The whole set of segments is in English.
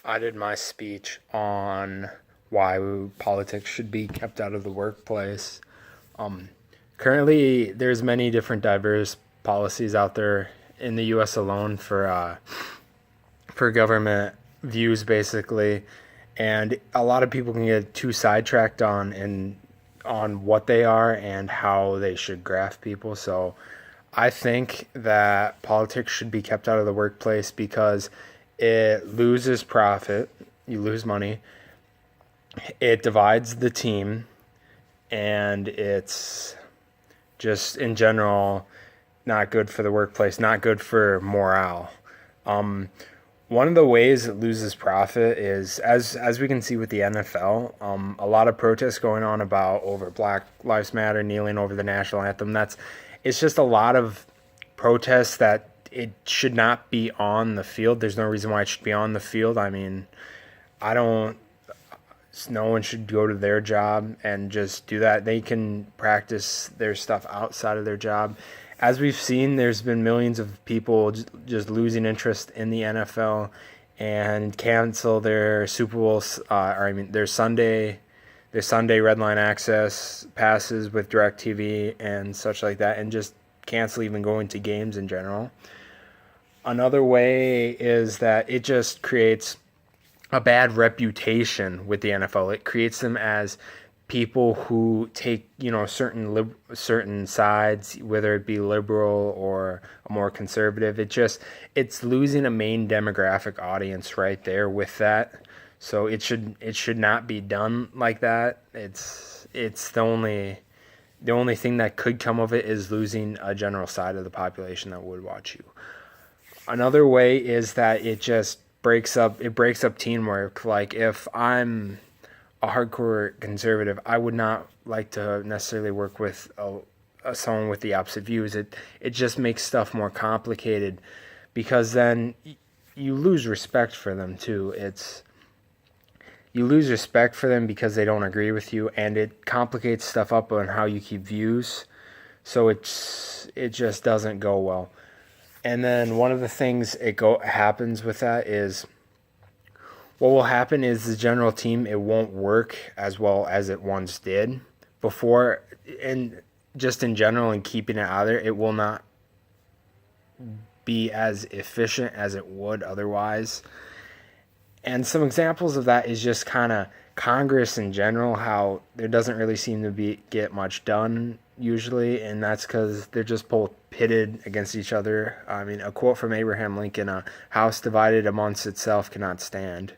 I did my speech on why politics should be kept out of the workplace. Um, Currently, there's many different diverse policies out there in the U.S. alone for government views, basically, and a lot of people can get too sidetracked on what they are and how they should graft people. So I think that politics should be kept out of the workplace because it loses profit, you lose money, it divides the team, and it's just in general not good for the workplace, not good for morale. Um, One of the ways it loses profit is as we can see with the NFL, a lot of protests going on about over Black Lives Matter, kneeling over the national anthem. That's it's just a lot of protests that it should not be on the field. There's no reason why it should be on the field. I mean, I don't. No one should go to their job and just do that. They can practice their stuff outside of their job. As we've seen, there's been millions of people just losing interest in the NFL and cancel their Super Bowls, their Sunday red line access passes with DirecTV and such like that, and just cancel even going to games in general. Another way is that it just creates a bad reputation with the NFL. It creates them as people who take certain sides, whether it be liberal or a more conservative. It's losing a main demographic audience right there with that. So it should not be done like that. It's the only thing that could come of it is losing a general side of the population that would watch you. Another way is that it breaks up teamwork. Like if I'm a hardcore conservative, I would not like to necessarily work with someone with the opposite views. It just makes stuff more complicated because then you lose respect for them too. You lose respect for them because they don't agree with you, and it complicates stuff up on how you keep views. So it just doesn't go well. And then one of the things happens with that is what will happen is the general team, it won't work as well as it once did before, and just in general and keeping it out there, it will not be as efficient as it would otherwise. And some examples of that is just kind of Congress in general, how there doesn't really seem to be get much done usually, and that's because they're just both pitted against each other. I mean, a quote from Abraham Lincoln: "A house divided amongst itself cannot stand."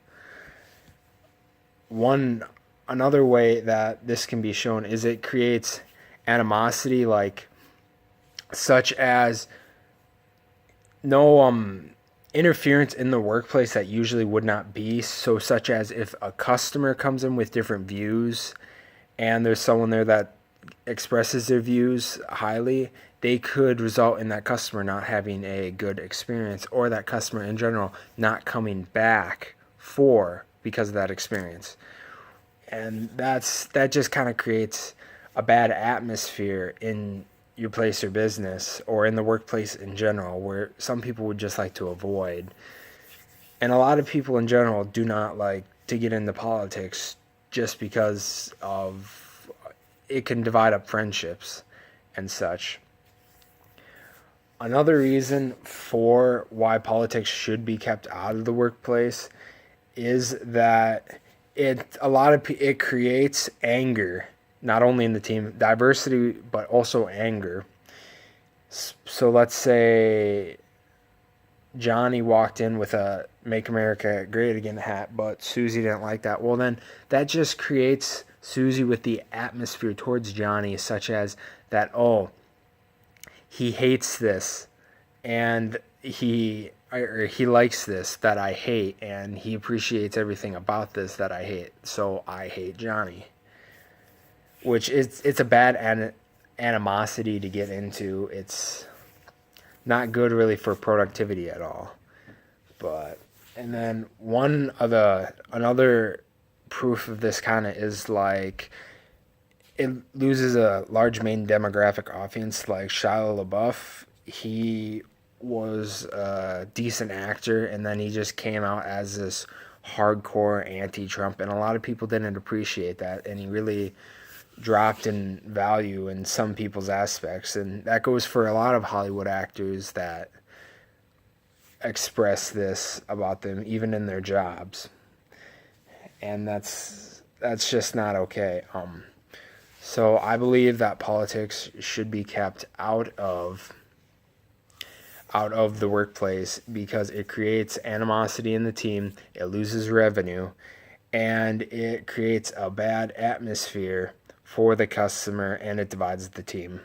One Another way that this can be shown is it creates animosity, like such as no interference in the workplace that usually would not be, so such as if a customer comes in with different views and there's someone there that expresses their views highly, they could result in that customer not having a good experience, or that customer in general not coming back for because of that experience. And that just kind of creates a bad atmosphere in your place or business, or in the workplace in general, where some people would just like to avoid. And a lot of people in general do not like to get into politics just because of it can divide up friendships and such. Another reason for why politics should be kept out of the workplace is that it creates anger, not only in the team diversity but also anger. So let's say Johnny walked in with a "Make America Great Again" hat, but Susie didn't like that. Well, then that just creates Susie with the atmosphere towards Johnny, such as that, oh, he hates this, and he likes this that I hate, and he appreciates everything about this that I hate, so I hate Johnny. Which it's a bad animosity to get into. It's not good really for productivity at all. But and then another proof of this kind of is like it loses a large main demographic audience, like Shia LaBeouf. He was a decent actor, and then he just came out as this hardcore anti-Trump, and a lot of people didn't appreciate that, and he really dropped in value in some people's aspects, and that goes for a lot of Hollywood actors that express this about them even in their jobs, and that's just not okay. So I believe that politics should be kept out of the workplace because it creates animosity in the team, it loses revenue, and it creates a bad atmosphere for the customer, and it divides the team.